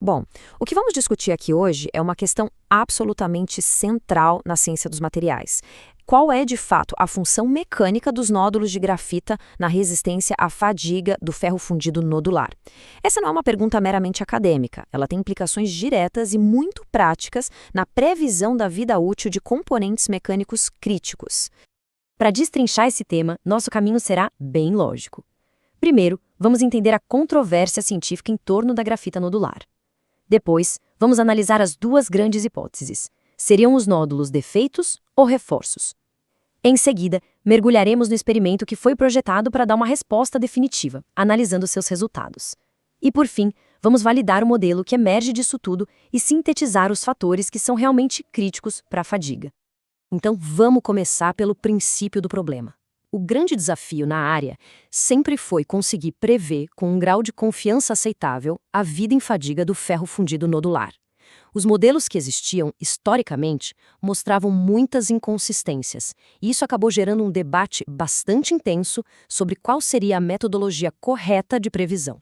Bom, o que vamos discutir aqui hoje é uma questão absolutamente central na ciência dos materiais. Qual é, de fato, a função mecânica dos nódulos de grafita na resistência à fadiga do ferro fundido nodular? Essa não é uma pergunta meramente acadêmica, ela tem implicações diretas e muito práticas na previsão da vida útil de componentes mecânicos críticos. Para destrinchar esse tema, nosso caminho será bem lógico. Primeiro, vamos entender a controvérsia científica em torno da grafita nodular. Depois, vamos analisar as duas grandes hipóteses. Seriam os nódulos defeitos ou reforços? Em seguida, mergulharemos no experimento que foi projetado para dar uma resposta definitiva, analisando seus resultados. E por fim, vamos validar o modelo que emerge disso tudo e sintetizar os fatores que são realmente críticos para a fadiga. Então, vamos começar pelo princípio do problema. O grande desafio na área sempre foi conseguir prever, com um grau de confiança aceitável, a vida em fadiga do ferro fundido nodular. Os modelos que existiam, historicamente, mostravam muitas inconsistências, e isso acabou gerando um debate bastante intenso sobre qual seria a metodologia correta de previsão.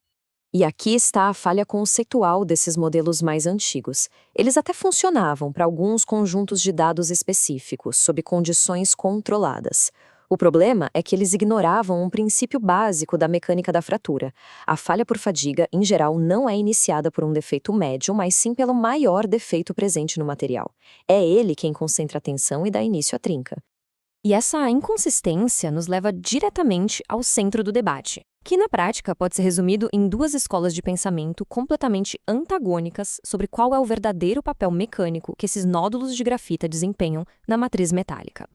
E aqui está a falha conceitual desses modelos mais antigos. Eles até funcionavam para alguns conjuntos de dados específicos, sob condições controladas. O problema é que eles ignoravam um princípio básico da mecânica da fratura. A falha por fadiga, em geral, não é iniciada por um defeito médio, mas sim pelo maior defeito presente no material. É ele quem concentra a tensão e dá início à trinca. E essa inconsistência nos leva diretamente ao centro do debate, que na prática pode ser resumido em duas escolas de pensamento completamente antagônicas sobre qual é o verdadeiro papel mecânico que esses nódulos de grafita desempenham na matriz metálica.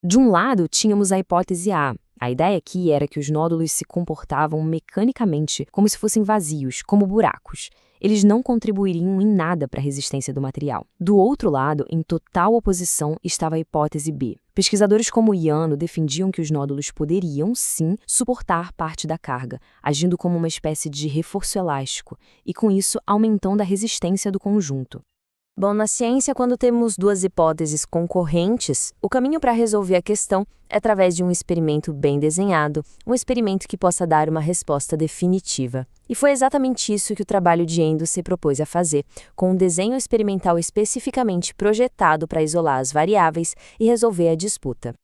De um lado, tínhamos a hipótese A. A ideia aqui era que os nódulos se comportavam mecanicamente como se fossem vazios, como buracos. Eles não contribuiriam em nada para a resistência do material. Do outro lado, em total oposição, estava a hipótese B. Pesquisadores como Iano defendiam que os nódulos poderiam, sim, suportar parte da carga, agindo como uma espécie de reforço elástico, e com isso aumentando a resistência do conjunto. Bom, na ciência, quando temos duas hipóteses concorrentes, o caminho para resolver a questão é através de um experimento bem desenhado, um experimento que possa dar uma resposta definitiva. E foi exatamente isso que o trabalho de Endo se propôs a fazer, com um desenho experimental especificamente projetado para isolar as variáveis e resolver a disputa.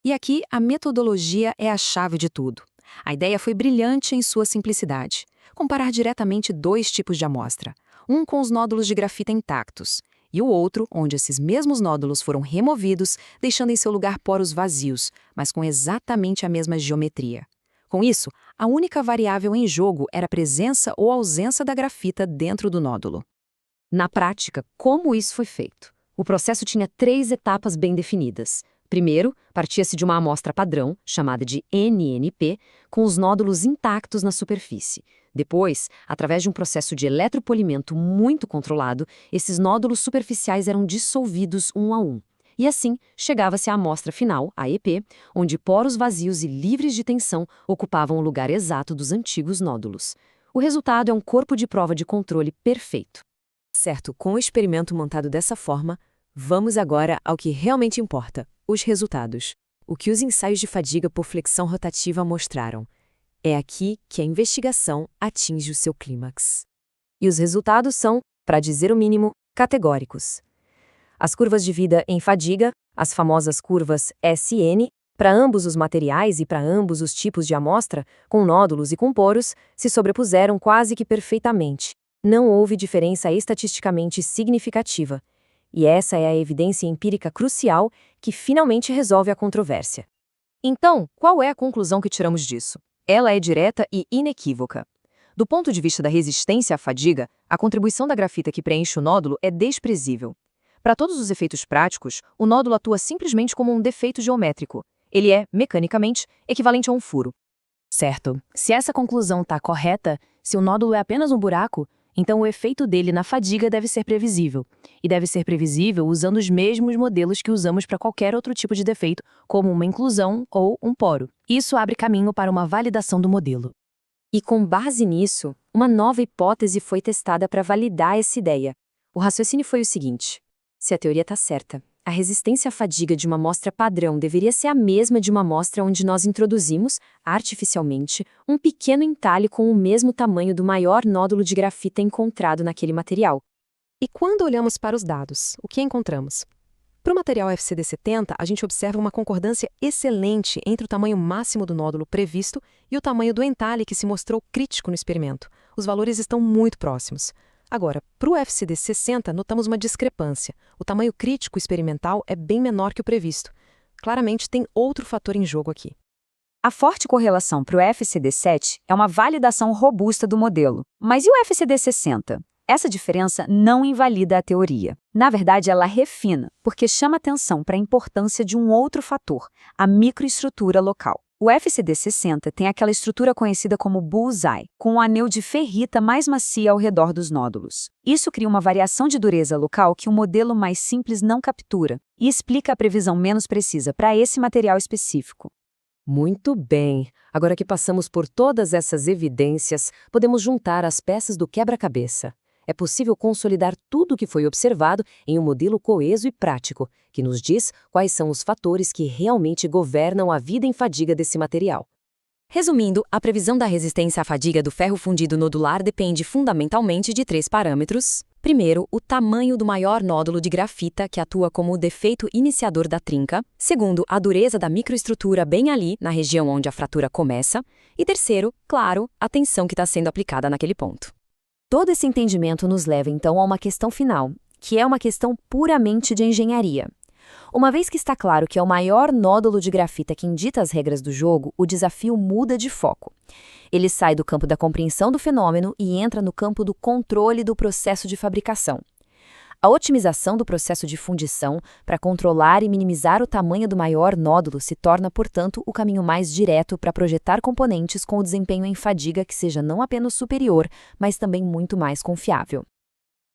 E aqui, a metodologia é a chave de tudo. A ideia foi brilhante em sua simplicidade. Comparar diretamente dois tipos de amostra. Um com os nódulos de grafita intactos, e o outro onde esses mesmos nódulos foram removidos, deixando em seu lugar poros vazios, mas com exatamente a mesma geometria. Com isso, a única variável em jogo era a presença ou ausência da grafita dentro do nódulo. Na prática, como isso foi feito? O processo tinha 3 etapas bem definidas. Primeiro, partia-se de uma amostra padrão, chamada de NNP, com os nódulos intactos na superfície. Depois, através de um processo de eletropolimento muito controlado, esses nódulos superficiais eram dissolvidos um a um. E assim, chegava-se à amostra final, a EP, onde poros vazios e livres de tensão ocupavam o lugar exato dos antigos nódulos. O resultado é um corpo de prova de controle perfeito. Certo, com o experimento montado dessa forma, vamos agora ao que realmente importa, os resultados. O que os ensaios de fadiga por flexão rotativa mostraram. É aqui que a investigação atinge o seu clímax. E os resultados são, para dizer o mínimo, categóricos. As curvas de vida em fadiga, as famosas curvas SN, para ambos os materiais e para ambos os tipos de amostra, com nódulos e com poros, se sobrepuseram quase que perfeitamente. Não houve diferença estatisticamente significativa. E essa é a evidência empírica crucial que finalmente resolve a controvérsia. Então, qual é a conclusão que tiramos disso? Ela é direta e inequívoca. Do ponto de vista da resistência à fadiga, a contribuição da grafita que preenche o nódulo é desprezível. Para todos os efeitos práticos, o nódulo atua simplesmente como um defeito geométrico. Ele é, mecanicamente, equivalente a um furo. Certo. Se essa conclusão está correta, se o nódulo é apenas um buraco, então o efeito dele na fadiga deve ser previsível. E deve ser previsível usando os mesmos modelos que usamos para qualquer outro tipo de defeito, como uma inclusão ou um poro. Isso abre caminho para uma validação do modelo. E com base nisso, uma nova hipótese foi testada para validar essa ideia. O raciocínio foi o seguinte: se a teoria está certa, A resistência à fadiga de uma amostra padrão deveria ser a mesma de uma amostra onde nós introduzimos, artificialmente, um pequeno entalhe com o mesmo tamanho do maior nódulo de grafita encontrado naquele material. E quando olhamos para os dados, o que encontramos? Para o material FCD70, a gente observa uma concordância excelente entre o tamanho máximo do nódulo previsto e o tamanho do entalhe que se mostrou crítico no experimento. Os valores estão muito próximos. Agora, para o FCD60, notamos uma discrepância. O tamanho crítico experimental é bem menor que o previsto. Claramente, tem outro fator em jogo aqui. A forte correlação para o FCD7 é uma validação robusta do modelo. Mas e o FCD60? Essa diferença não invalida a teoria. Na verdade, ela refina, porque chama atenção para a importância de um outro fator, a microestrutura local. O FCD60 tem aquela estrutura conhecida como bullseye, com um anel de ferrita mais macia ao redor dos nódulos. Isso cria uma variação de dureza local que um modelo mais simples não captura e explica a previsão menos precisa para esse material específico. Muito bem! Agora que passamos por todas essas evidências, podemos juntar as peças do quebra-cabeça. É possível consolidar tudo o que foi observado em um modelo coeso e prático, que nos diz quais são os fatores que realmente governam a vida em fadiga desse material. Resumindo, a previsão da resistência à fadiga do ferro fundido nodular depende fundamentalmente de 3 parâmetros. Primeiro, o tamanho do maior nódulo de grafita, que atua como o defeito iniciador da trinca. Segundo, a dureza da microestrutura bem ali, na região onde a fratura começa. E terceiro, claro, a tensão que está sendo aplicada naquele ponto. Todo esse entendimento nos leva, então, a uma questão final, que é uma questão puramente de engenharia. Uma vez que está claro que é o maior nódulo de grafita quem dita as regras do jogo, o desafio muda de foco. Ele sai do campo da compreensão do fenômeno e entra no campo do controle do processo de fabricação. A otimização do processo de fundição para controlar e minimizar o tamanho do maior nódulo se torna, portanto, o caminho mais direto para projetar componentes com o desempenho em fadiga que seja não apenas superior, mas também muito mais confiável.